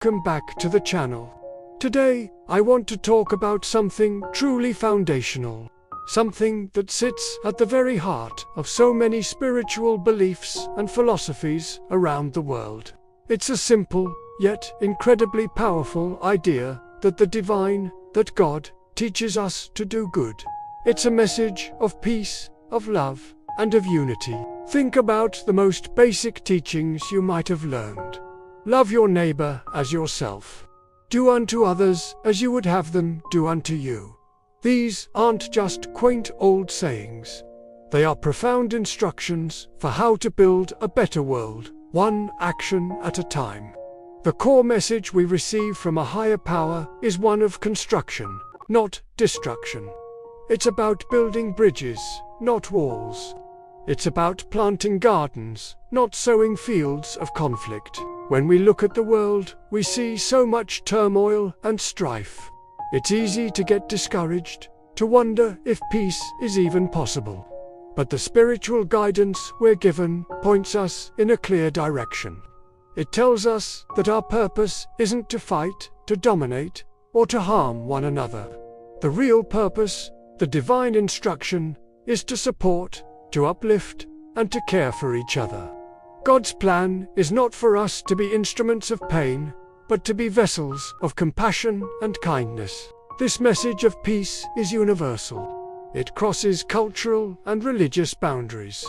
Welcome back to the channel. Today, I want to talk about something truly foundational. Something that sits at the very heart of so many spiritual beliefs and philosophies around the world. It's a simple, yet incredibly powerful idea that the divine, that God, teaches us to do good. It's a message of peace, of love, and of unity. Think about the most basic teachings you might have learned. Love your neighbor as yourself. Do unto others as you would have them do unto you. These aren't just quaint old sayings. They are profound instructions for how to build a better world, one action at a time. The core message we receive from a higher power is one of construction, not destruction. It's about building bridges, not walls. It's about planting gardens, not sowing fields of conflict. When we look at the world, we see so much turmoil and strife. It's easy to get discouraged, to wonder if peace is even possible. But the spiritual guidance we're given points us in a clear direction. It tells us that our purpose isn't to fight, to dominate, or to harm one another. The real purpose, the divine instruction, is to support, to uplift, and to care for each other. God's plan is not for us to be instruments of pain, but to be vessels of compassion and kindness. This message of peace is universal. It crosses cultural and religious boundaries.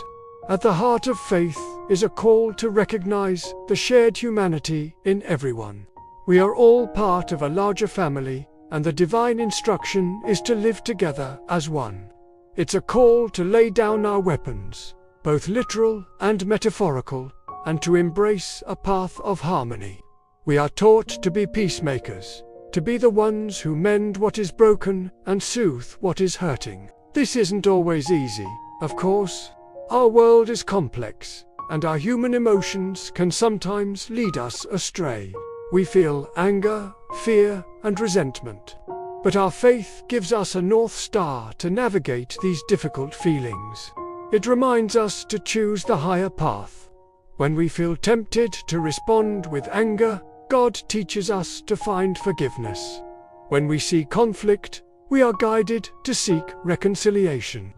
At the heart of faith is a call to recognize the shared humanity in everyone. We are all part of a larger family, and the divine instruction is to live together as one. It's a call to lay down our weapons, both literal and metaphorical, and to embrace a path of harmony. We are taught to be peacemakers, to be the ones who mend what is broken and soothe what is hurting. This isn't always easy, of course. Our world is complex, and our human emotions can sometimes lead us astray. We feel anger, fear, and resentment. But our faith gives us a North Star to navigate these difficult feelings. It reminds us to choose the higher path. When we feel tempted to respond with anger, God teaches us to find forgiveness. When we see conflict, we are guided to seek reconciliation.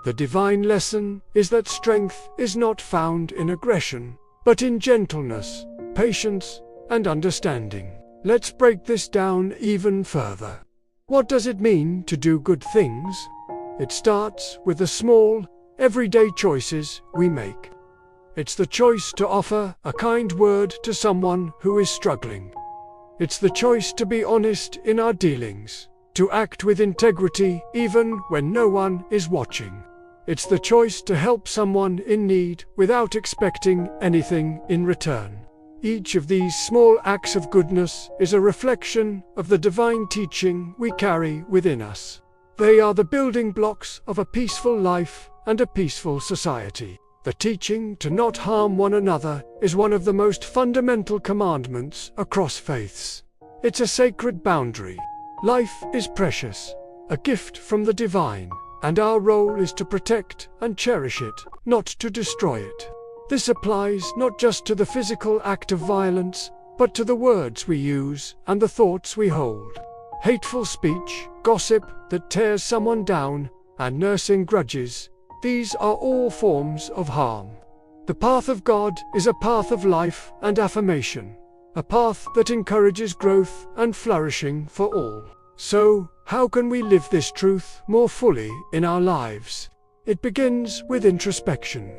The divine lesson is that strength is not found in aggression, but in gentleness, patience, and understanding. Let's break this down even further. What does it mean to do good things? It starts with the small, everyday choices we make. It's the choice to offer a kind word to someone who is struggling. It's the choice to be honest in our dealings, to act with integrity even when no one is watching. It's the choice to help someone in need without expecting anything in return. Each of these small acts of goodness is a reflection of the divine teaching we carry within us. They are the building blocks of a peaceful life and a peaceful society. The teaching to not harm one another is one of the most fundamental commandments across faiths. It's a sacred boundary. Life is precious, a gift from the divine, and our role is to protect and cherish it, not to destroy it. This applies not just to the physical act of violence, but to the words we use and the thoughts we hold. Hateful speech, gossip that tears someone down, and nursing grudges, these are all forms of harm. The path of God is a path of life and affirmation, a path that encourages growth and flourishing for all. So, how can we live this truth more fully in our lives? It begins with introspection.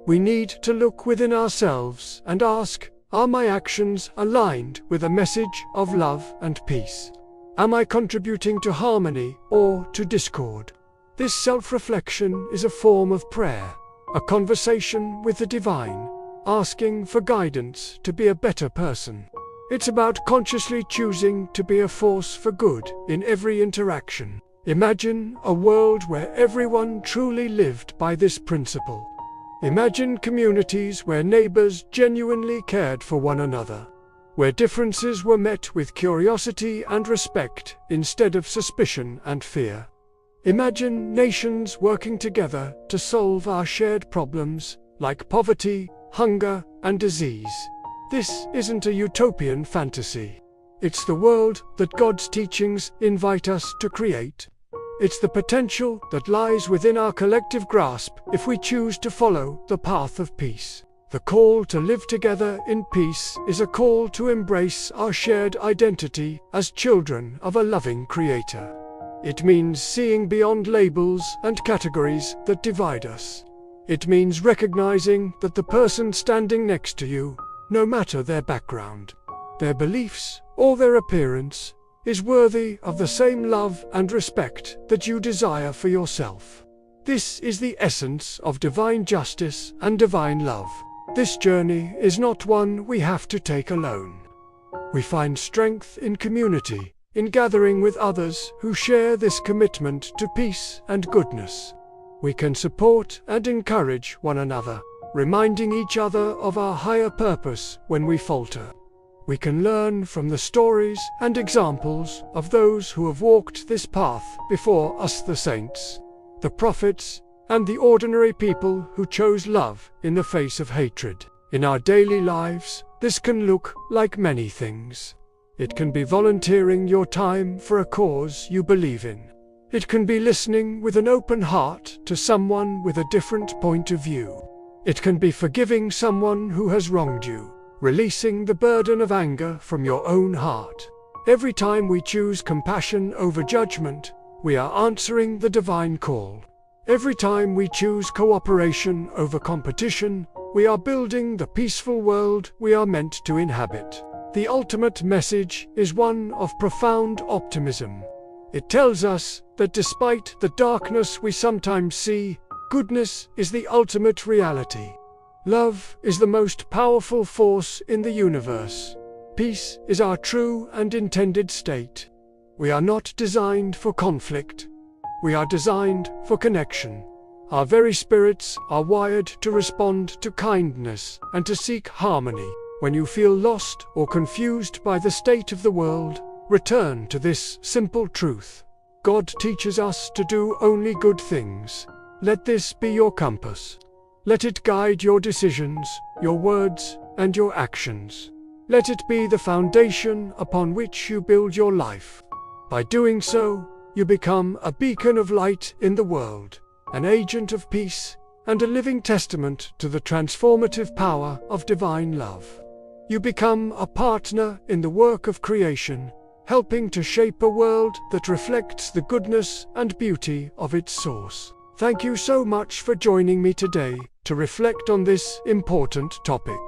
We need to look within ourselves and ask, are my actions aligned with a message of love and peace? Am I contributing to harmony or to discord? This self-reflection is a form of prayer, a conversation with the divine, asking for guidance to be a better person. It's about consciously choosing to be a force for good in every interaction. Imagine a world where everyone truly lived by this principle. Imagine communities where neighbors genuinely cared for one another, where differences were met with curiosity and respect instead of suspicion and fear. Imagine nations working together to solve our shared problems, like poverty, hunger, and disease. This isn't a utopian fantasy. It's the world that God's teachings invite us to create. It's the potential that lies within our collective grasp if we choose to follow the path of peace. The call to live together in peace is a call to embrace our shared identity as children of a loving Creator. It means seeing beyond labels and categories that divide us. It means recognizing that the person standing next to you, no matter their background, their beliefs, or their appearance, is worthy of the same love and respect that you desire for yourself. This is the essence of divine justice and divine love. This journey is not one we have to take alone. We find strength in community, in gathering with others who share this commitment to peace and goodness. We can support and encourage one another, reminding each other of our higher purpose when we falter. We can learn from the stories and examples of those who have walked this path before us, the saints, the prophets, and the ordinary people who chose love in the face of hatred. In our daily lives, this can look like many things. It can be volunteering your time for a cause you believe in. It can be listening with an open heart to someone with a different point of view. It can be forgiving someone who has wronged you, releasing the burden of anger from your own heart. Every time we choose compassion over judgment, we are answering the divine call. Every time we choose cooperation over competition, we are building the peaceful world we are meant to inhabit. The ultimate message is one of profound optimism. It tells us that despite the darkness we sometimes see, goodness is the ultimate reality. Love is the most powerful force in the universe. Peace is our true and intended state. We are not designed for conflict. We are designed for connection. Our very spirits are wired to respond to kindness and to seek harmony. When you feel lost or confused by the state of the world, return to this simple truth. God teaches us to do only good things. Let this be your compass. Let it guide your decisions, your words, and your actions. Let it be the foundation upon which you build your life. By doing so, you become a beacon of light in the world, an agent of peace, and a living testament to the transformative power of divine love. You become a partner in the work of creation, helping to shape a world that reflects the goodness and beauty of its source. Thank you so much for joining me today to reflect on this important topic.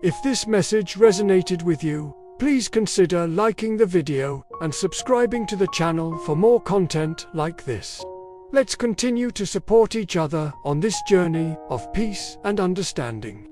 If this message resonated with you, please consider liking the video and subscribing to the channel for more content like this. Let's continue to support each other on this journey of peace and understanding.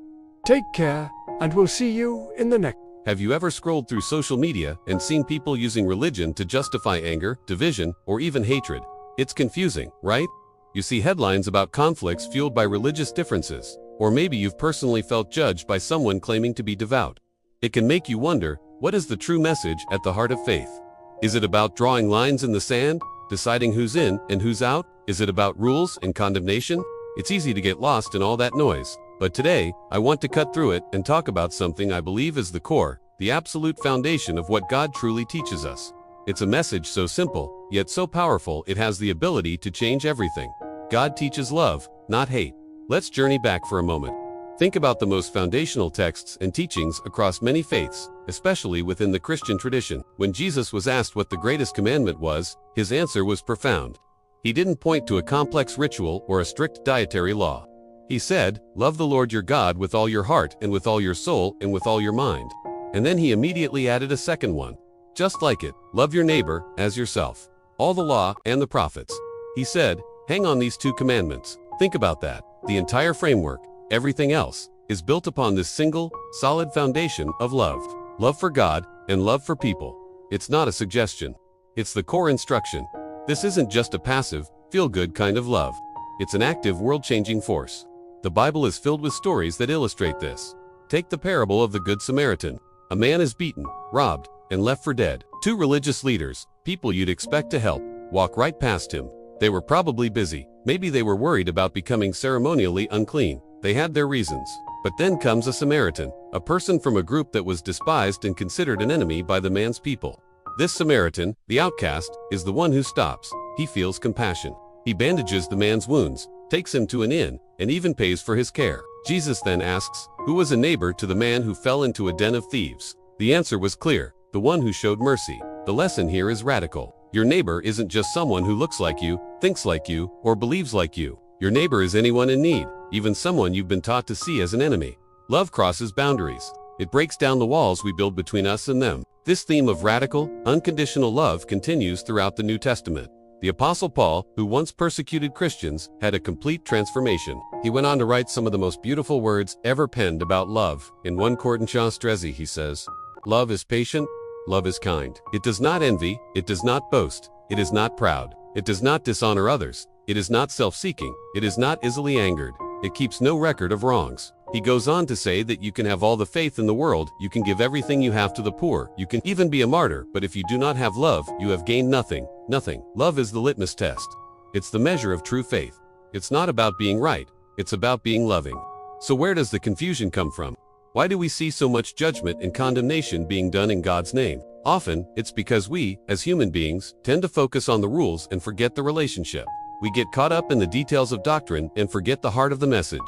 Take care, and we'll see you in the next. Have you ever scrolled through social media and seen people using religion to justify anger, division, or even hatred? It's confusing, right? You see headlines about conflicts fueled by religious differences, or maybe you've personally felt judged by someone claiming to be devout. It can make you wonder, what is the true message at the heart of faith? Is it about drawing lines in the sand, deciding who's in and who's out? Is it about rules and condemnation? It's easy to get lost in all that noise. But today, I want to cut through it and talk about something I believe is the core, the absolute foundation of what God truly teaches us. It's a message so simple, yet so powerful it has the ability to change everything. God teaches love, not hate. Let's journey back for a moment. Think about the most foundational texts and teachings across many faiths, especially within the Christian tradition. When Jesus was asked what the greatest commandment was, his answer was profound. He didn't point to a complex ritual or a strict dietary law. He said, "Love the Lord your God with all your heart and with all your soul and with all your mind." And then he immediately added a second one. Just like it, love your neighbor as yourself. All the law and the prophets. He said, hang on these two commandments. Think about that. The entire framework, everything else, is built upon this single, solid foundation of love. Love for God and love for people. It's not a suggestion. It's the core instruction. This isn't just a passive, feel-good kind of love. It's an active, world-changing force. The Bible is filled with stories that illustrate this. Take the parable of the Good Samaritan. A man is beaten, robbed, and left for dead. Two religious leaders, people you'd expect to help, walk right past him. They were probably busy. Maybe they were worried about becoming ceremonially unclean. They had their reasons. But then comes a Samaritan, a person from a group that was despised and considered an enemy by the man's people. This Samaritan, the outcast, is the one who stops. He feels compassion. He bandages the man's wounds, takes him to an inn, and even pays for his care. Jesus then asks, who was a neighbor to the man who fell into a den of thieves? The answer was clear, the one who showed mercy. The lesson here is radical. Your neighbor isn't just someone who looks like you, thinks like you, or believes like you. Your neighbor is anyone in need, even someone you've been taught to see as an enemy. Love crosses boundaries. It breaks down the walls we build between us and them. This theme of radical, unconditional love continues throughout the New Testament. The Apostle Paul, who once persecuted Christians, had a complete transformation. He went on to write some of the most beautiful words ever penned about love. In 1 Corinthians 13 he says, "Love is patient, love is kind. It does not envy, it does not boast, it is not proud, it does not dishonor others, it is not self-seeking, it is not easily angered, it keeps no record of wrongs." He goes on to say that you can have all the faith in the world, you can give everything you have to the poor, you can even be a martyr, but if you do not have love, you have gained nothing, nothing. Love is the litmus test. It's the measure of true faith. It's not about being right, it's about being loving. So where does the confusion come from? Why do we see so much judgment and condemnation being done in God's name? Often, it's because we, as human beings, tend to focus on the rules and forget the relationship. We get caught up in the details of doctrine and forget the heart of the message.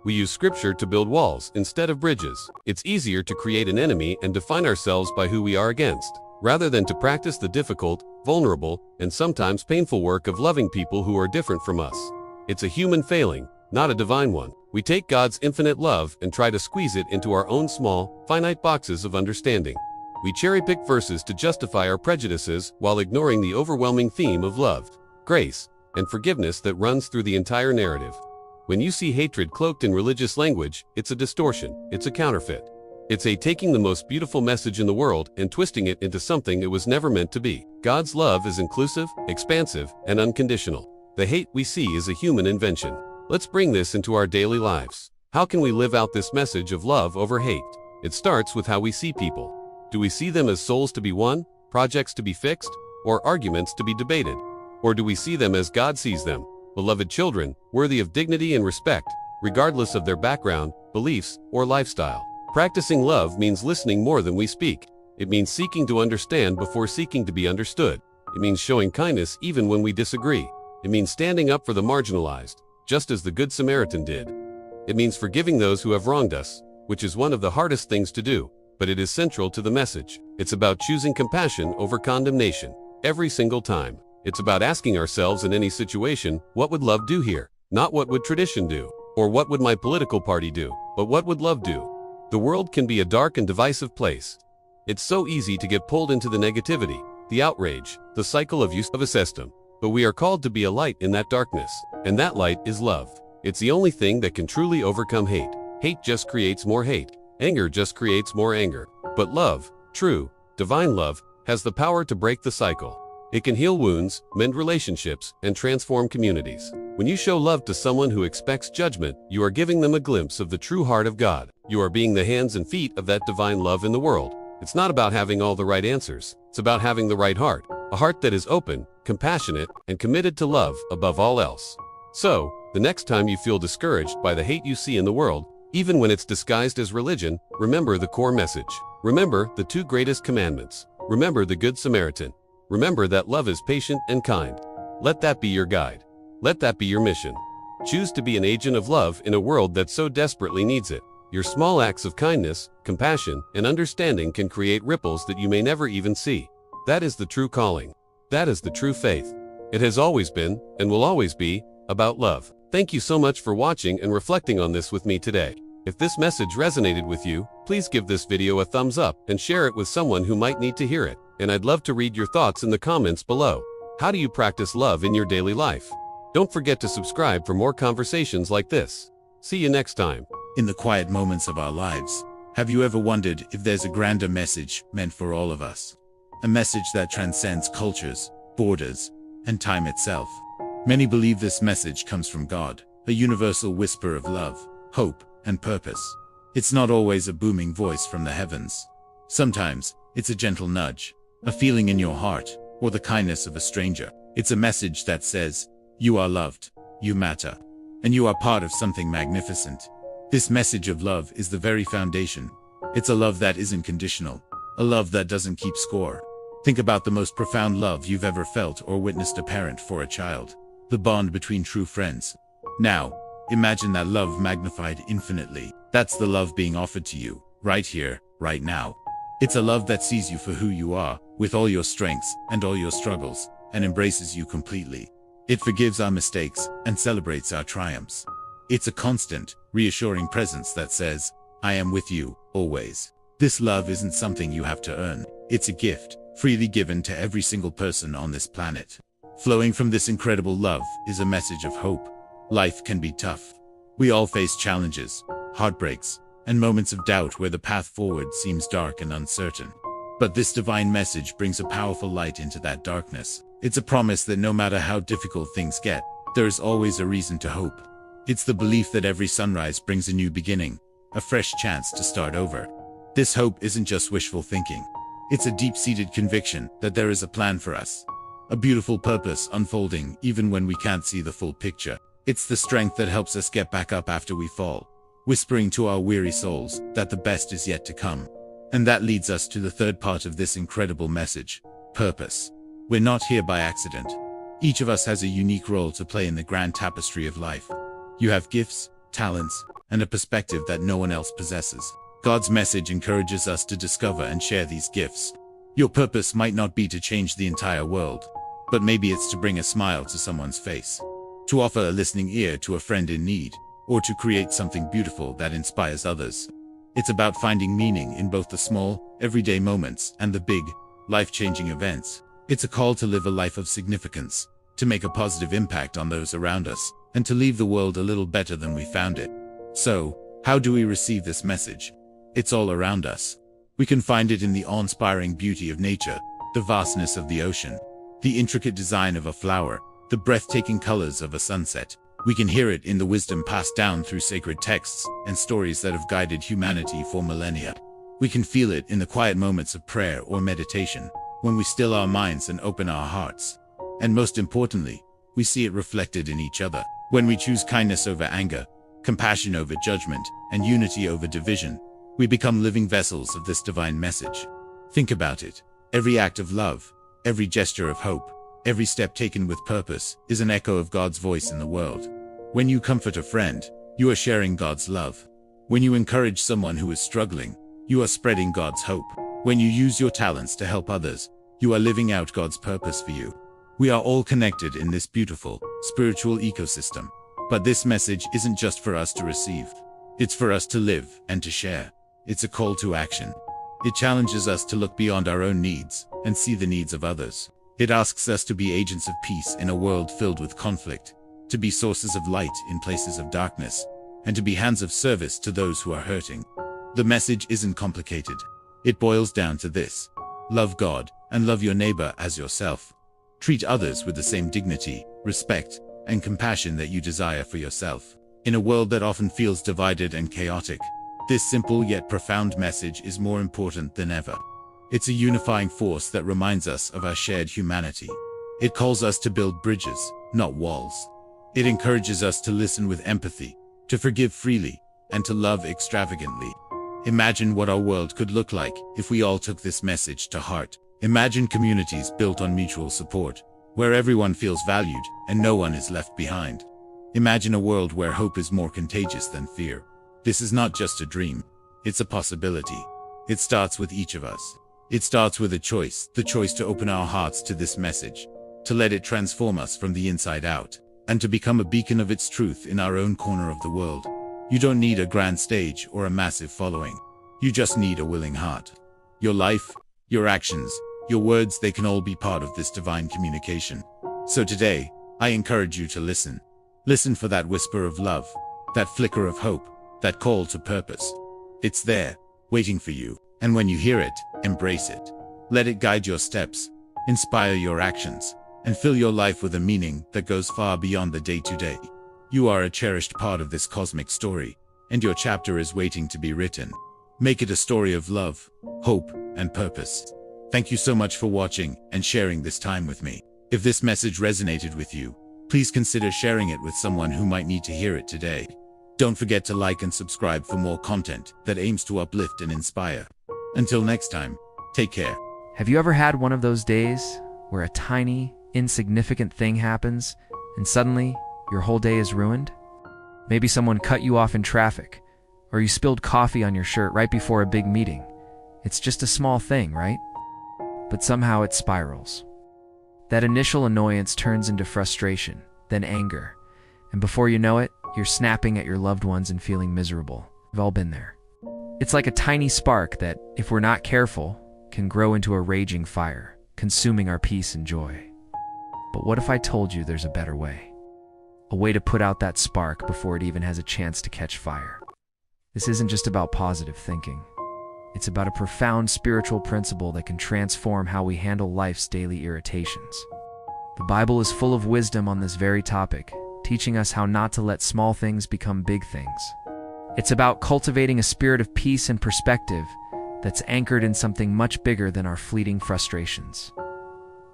We use scripture to build walls instead of bridges. It's easier to create an enemy and define ourselves by who we are against, rather than to practice the difficult, vulnerable, and sometimes painful work of loving people who are different from us. It's a human failing, not a divine one. We take God's infinite love and try to squeeze it into our own small, finite boxes of understanding. We cherry-pick verses to justify our prejudices while ignoring the overwhelming theme of love, grace, and forgiveness that runs through the entire narrative. When you see hatred cloaked in religious language, it's a distortion, it's a counterfeit. It's taking the most beautiful message in the world and twisting it into something it was never meant to be. God's love is inclusive, expansive, and unconditional. The hate we see is a human invention. Let's bring this into our daily lives. How can we live out this message of love over hate? It starts with how we see people. Do we see them as souls to be won, projects to be fixed, or arguments to be debated? Or do we see them as God sees them? Beloved children, worthy of dignity and respect, regardless of their background, beliefs, or lifestyle. Practicing love means listening more than we speak. It means seeking to understand before seeking to be understood. It means showing kindness even when we disagree. It means standing up for the marginalized, just as the Good Samaritan did. It means forgiving those who have wronged us, which is one of the hardest things to do, but it is central to the message. It's about choosing compassion over condemnation, every single time. It's about asking ourselves in any situation, what would love do here? Not what would tradition do, or what would my political party do, but what would love do? The world can be a dark and divisive place. It's so easy to get pulled into the negativity, the outrage, the cycle of use of a system. But we are called to be a light in that darkness, and that light is love. It's the only thing that can truly overcome hate. Hate just creates more hate. Anger just creates more anger. But love, true, divine love, has the power to break the cycle. It can heal wounds, mend relationships, and transform communities. When you show love to someone who expects judgment, you are giving them a glimpse of the true heart of God. You are being the hands and feet of that divine love in the world. It's not about having all the right answers. It's about having the right heart. A heart that is open, compassionate, and committed to love above all else. So, the next time you feel discouraged by the hate you see in the world, even when it's disguised as religion, remember the core message. Remember the two greatest commandments. Remember the Good Samaritan. Remember that love is patient and kind. Let that be your guide. Let that be your mission. Choose to be an agent of love in a world that so desperately needs it. Your small acts of kindness, compassion, and understanding can create ripples that you may never even see. That is the true calling. That is the true faith. It has always been, and will always be, about love. Thank you so much for watching and reflecting on this with me today. If this message resonated with you, please give this video a thumbs up and share it with someone who might need to hear it. And I'd love to read your thoughts in the comments below. How do you practice love in your daily life? Don't forget to subscribe for more conversations like this. See you next time. In the quiet moments of our lives, have you ever wondered if there's a grander message meant for all of us? A message that transcends cultures, borders, and time itself. Many believe this message comes from God, a universal whisper of love, hope, and purpose. It's not always a booming voice from the heavens. Sometimes, it's a gentle nudge, a feeling in your heart, or the kindness of a stranger. It's a message that says, you are loved, you matter, and you are part of something magnificent. This message of love is the very foundation. It's a love that isn't conditional, a love that doesn't keep score. Think about the most profound love you've ever felt or witnessed a parent for a child, the bond between true friends. Now, imagine that love magnified infinitely. That's the love being offered to you, right here, right now. It's a love that sees you for who you are, with all your strengths and all your struggles, and embraces you completely. It forgives our mistakes and celebrates our triumphs. It's a constant, reassuring presence that says, I am with you, always. This love isn't something you have to earn. It's a gift, freely given to every single person on this planet. Flowing from this incredible love is a message of hope. Life can be tough. We all face challenges, heartbreaks, and moments of doubt where the path forward seems dark and uncertain. But this divine message brings a powerful light into that darkness. It's a promise that no matter how difficult things get, there is always a reason to hope. It's the belief that every sunrise brings a new beginning, a fresh chance to start over. This hope isn't just wishful thinking. It's a deep-seated conviction that there is a plan for us. A beautiful purpose unfolding even when we can't see the full picture. It's the strength that helps us get back up after we fall, whispering to our weary souls that the best is yet to come. And that leads us to the third part of this incredible message: purpose. We're not here by accident. Each of us has a unique role to play in the grand tapestry of life. You have gifts, talents, and a perspective that no one else possesses. God's message encourages us to discover and share these gifts. Your purpose might not be to change the entire world, but maybe it's to bring a smile to someone's face, to offer a listening ear to a friend in need, or to create something beautiful that inspires others. It's about finding meaning in both the small, everyday moments and the big, life-changing events. It's a call to live a life of significance, to make a positive impact on those around us, and to leave the world a little better than we found it. So, how do we receive this message? It's all around us. We can find it in the awe-inspiring beauty of nature, the vastness of the ocean, the intricate design of a flower, the breathtaking colors of a sunset. We can hear it in the wisdom passed down through sacred texts and stories that have guided humanity for millennia. We can feel it in the quiet moments of prayer or meditation, when we still our minds and open our hearts. And most importantly, we see it reflected in each other. When we choose kindness over anger, compassion over judgment, and unity over division, we become living vessels of this divine message. Think about it. Every act of love, every gesture of hope, every step taken with purpose is an echo of God's voice in the world. When you comfort a friend, you are sharing God's love. When you encourage someone who is struggling, you are spreading God's hope. When you use your talents to help others, you are living out God's purpose for you. We are all connected in this beautiful, spiritual ecosystem. But this message isn't just for us to receive. It's for us to live and to share. It's a call to action. It challenges us to look beyond our own needs and see the needs of others. It asks us to be agents of peace in a world filled with conflict, to be sources of light in places of darkness, and to be hands of service to those who are hurting. The message isn't complicated. It boils down to this: love God and love your neighbor as yourself. Treat others with the same dignity, respect, and compassion that you desire for yourself. In a world that often feels divided and chaotic, this simple yet profound message is more important than ever. It's a unifying force that reminds us of our shared humanity. It calls us to build bridges, not walls. It encourages us to listen with empathy, to forgive freely, and to love extravagantly. Imagine what our world could look like if we all took this message to heart. Imagine communities built on mutual support, where everyone feels valued and no one is left behind. Imagine a world where hope is more contagious than fear. This is not just a dream, it's a possibility. It starts with each of us. It starts with a choice, the choice to open our hearts to this message, to let it transform us from the inside out, and to become a beacon of its truth in our own corner of the world. You don't need a grand stage or a massive following. You just need a willing heart. Your life, your actions, your words, they can all be part of this divine communication. So today, I encourage you to listen. Listen for that whisper of love, that flicker of hope, that call to purpose. It's there, waiting for you. And when you hear it, embrace it. Let it guide your steps, inspire your actions, and fill your life with a meaning that goes far beyond the day-to-day. You are a cherished part of this cosmic story, and your chapter is waiting to be written. Make it a story of love, hope, and purpose. Thank you so much for watching and sharing this time with me. If this message resonated with you, please consider sharing it with someone who might need to hear it today. Don't forget to like and subscribe for more content that aims to uplift and inspire. Until next time, take care. Have you ever had one of those days where a tiny, insignificant thing happens and suddenly your whole day is ruined? Maybe someone cut you off in traffic, or you spilled coffee on your shirt right before a big meeting. It's just a small thing, right? But somehow it spirals. That initial annoyance turns into frustration, then anger, and before you know it, you're snapping at your loved ones and feeling miserable. We've all been there. It's like a tiny spark that, if we're not careful, can grow into a raging fire, consuming our peace and joy. But what if I told you there's a better way? A way to put out that spark before it even has a chance to catch fire. This isn't just about positive thinking. It's about a profound spiritual principle that can transform how we handle life's daily irritations. The Bible is full of wisdom on this very topic, teaching us how not to let small things become big things. It's about cultivating a spirit of peace and perspective that's anchored in something much bigger than our fleeting frustrations.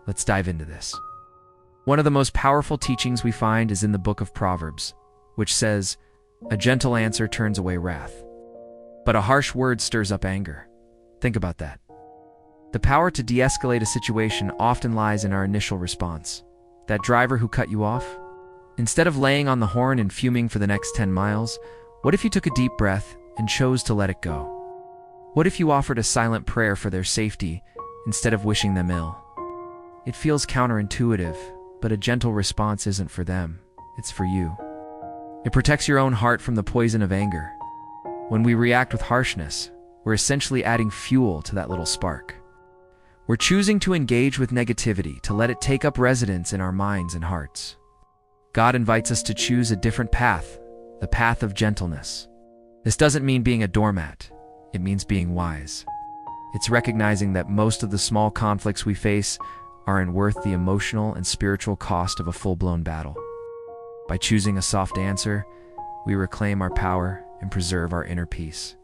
Let's dive into this. One of the most powerful teachings we find is in the book of Proverbs, which says, "A gentle answer turns away wrath, but a harsh word stirs up anger." Think about that. The power to de-escalate a situation often lies in our initial response. That driver who cut you off? Instead of laying on the horn and fuming for the next 10 miles, what if you took a deep breath and chose to let it go? What if you offered a silent prayer for their safety instead of wishing them ill? It feels counterintuitive, but a gentle response isn't for them, it's for you. It protects your own heart from the poison of anger. When we react with harshness, we're essentially adding fuel to that little spark. We're choosing to engage with negativity, to let it take up residence in our minds and hearts. God invites us to choose a different path, the path of gentleness. This doesn't mean being a doormat, it means being wise. It's recognizing that most of the small conflicts we face aren't worth the emotional and spiritual cost of a full-blown battle. By choosing a soft answer, we reclaim our power and preserve our inner peace.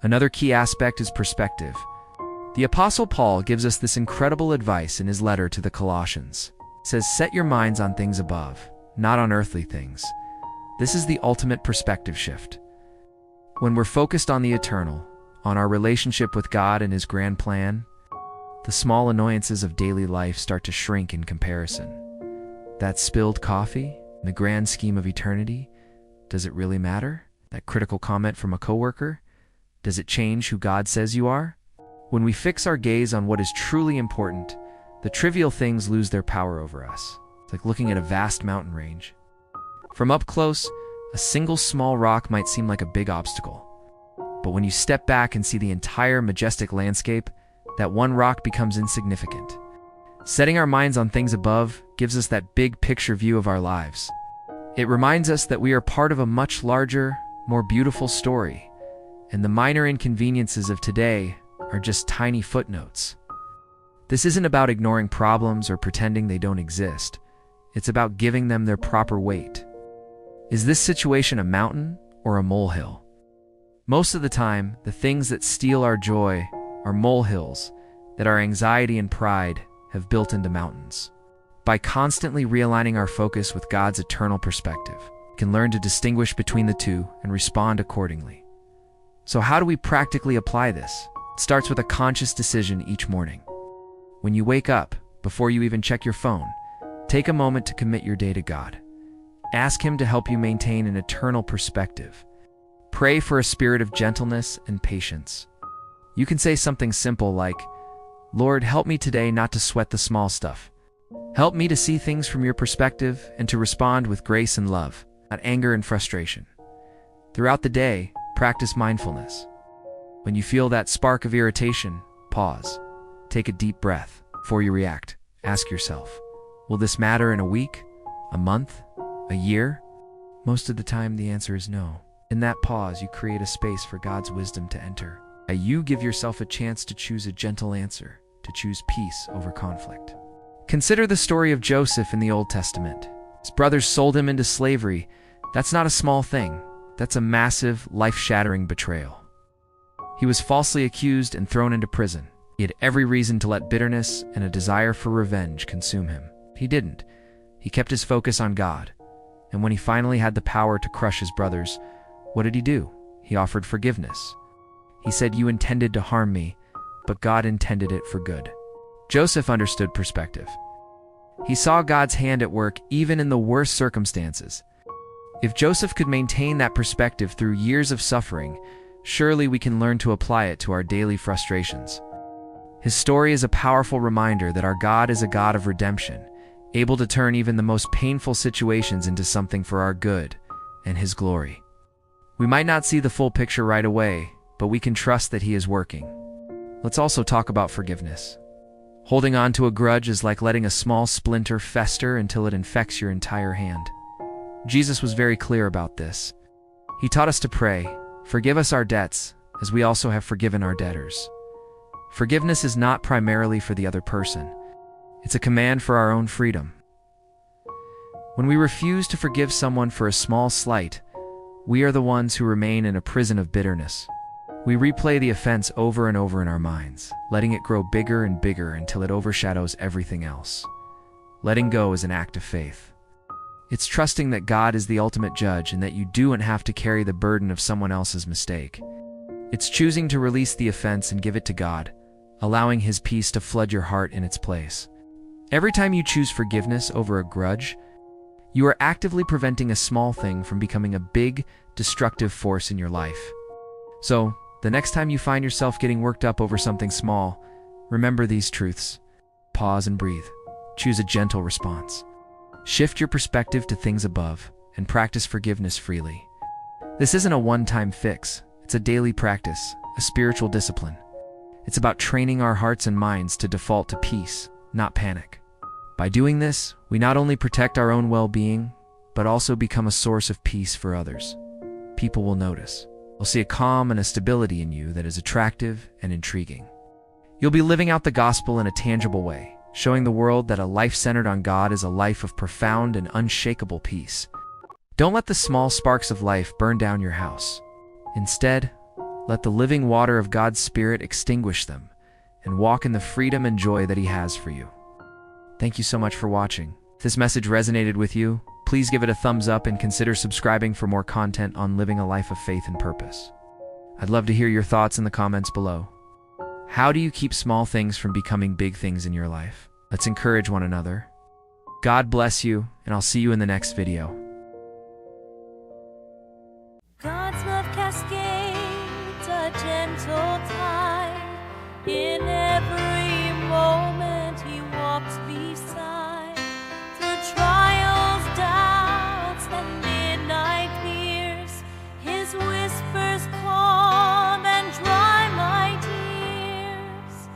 Another key aspect is perspective. The Apostle Paul gives us this incredible advice in his letter to the Colossians. It says, "Set your minds on things above, not on earthly things." This is the ultimate perspective shift. When we're focused on the eternal, on our relationship with God and His grand plan, the small annoyances of daily life start to shrink in comparison. That spilled coffee, in the grand scheme of eternity, does it really matter? That critical comment from a coworker, does it change who God says you are? When we fix our gaze on what is truly important, the trivial things lose their power over us. It's like looking at a vast mountain range. From up close, a single small rock might seem like a big obstacle. But when you step back and see the entire majestic landscape, that one rock becomes insignificant. Setting our minds on things above gives us that big picture view of our lives. It reminds us that we are part of a much larger, more beautiful story, and the minor inconveniences of today are just tiny footnotes. This isn't about ignoring problems or pretending they don't exist. It's about giving them their proper weight. Is this situation a mountain or a molehill? Most of the time, the things that steal our joy are molehills that our anxiety and pride have built into mountains. By constantly realigning our focus with God's eternal perspective, we can learn to distinguish between the two and respond accordingly. So how do we practically apply this? It starts with a conscious decision each morning. When you wake up, before you even check your phone, take a moment to commit your day to God. Ask Him to help you maintain an eternal perspective. Pray for a spirit of gentleness and patience. You can say something simple like, "Lord, help me today not to sweat the small stuff. Help me to see things from your perspective and to respond with grace and love, not anger and frustration." Throughout the day, practice mindfulness. When you feel that spark of irritation, pause. Take a deep breath. Before you react, ask yourself, will this matter in a week, a month, a year? Most of the time, the answer is no. In that pause, you create a space for God's wisdom to enter. You give yourself a chance to choose a gentle answer, to choose peace over conflict. Consider the story of Joseph in the Old Testament. His brothers sold him into slavery. That's not a small thing. That's a massive, life-shattering betrayal. He was falsely accused and thrown into prison. He had every reason to let bitterness and a desire for revenge consume him. He didn't. He kept his focus on God. And when he finally had the power to crush his brothers, What did he do? He offered forgiveness. He said, "You intended to harm me, but God intended it for good." Joseph understood perspective. He saw God's hand at work even in the worst circumstances. If Joseph could maintain that perspective through years of suffering, surely we can learn to apply it to our daily frustrations. His story is a powerful reminder that our God is a God of redemption, able to turn even the most painful situations into something for our good and His glory. We might not see the full picture right away, but we can trust that He is working. Let's also talk about forgiveness. Holding on to a grudge is like letting a small splinter fester until it infects your entire hand. Jesus was very clear about this. He taught us to pray, "Forgive us our debts, as we also have forgiven our debtors." Forgiveness is not primarily for the other person. It's a command for our own freedom. When we refuse to forgive someone for a small slight, we are the ones who remain in a prison of bitterness. We replay the offense over and over in our minds, letting it grow bigger and bigger until it overshadows everything else. Letting go is an act of faith. It's trusting that God is the ultimate judge and that you don't have to carry the burden of someone else's mistake. It's choosing to release the offense and give it to God, allowing His peace to flood your heart in its place. Every time you choose forgiveness over a grudge, you are actively preventing a small thing from becoming a big, destructive force in your life. So, the next time you find yourself getting worked up over something small, remember these truths. Pause and breathe. Choose a gentle response. Shift your perspective to things above and practice forgiveness freely. This isn't a one-time fix. It's a daily practice, a spiritual discipline. It's about training our hearts and minds to default to peace, not panic. By doing this, we not only protect our own well-being, but also become a source of peace for others. People will notice. They'll see a calm and a stability in you that is attractive and intriguing. You'll be living out the gospel in a tangible way, showing the world that a life centered on God is a life of profound and unshakable peace. Don't let the small sparks of life burn down your house. Instead, let the living water of God's Spirit extinguish them and walk in the freedom and joy that He has for you. Thank you so much for watching. If this message resonated with you, please give it a thumbs up and consider subscribing for more content on living a life of faith and purpose. I'd love to hear your thoughts in the comments below. How do you keep small things from becoming big things in your life? Let's encourage one another. God bless you, and I'll see you in the next video. God's love cascades a gentle tide. In every moment He walks beside. Through trials, doubts, and midnight fears, His whispers calm and dry my tears.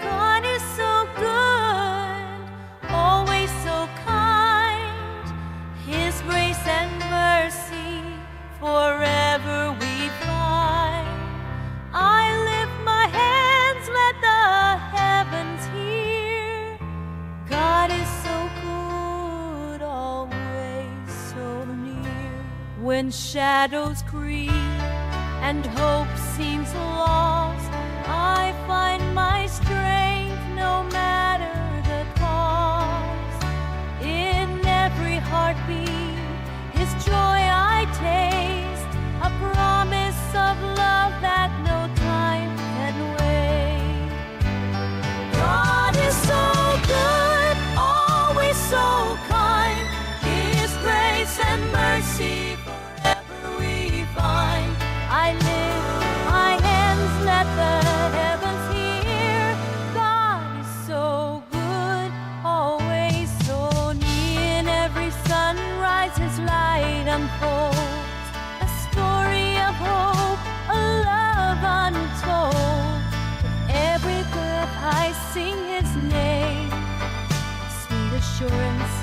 God is so good, always so kind. His grace and mercy forever we find. I lift my hands, let the heavens hear. God is so good, always so near. When shadows creep and hope seems lost, I find my strength no matter the cost. In every heartbeat, His joy I taste, a promise of love that no time can wait. God is so good, always so kind. His grace and mercy forever we find. I lift my hands, let the heavens hear. God is so good, always so near. In every sunrise His light unfolds, a story of hope, a love untold. With every breath I sing His name, sweet assurance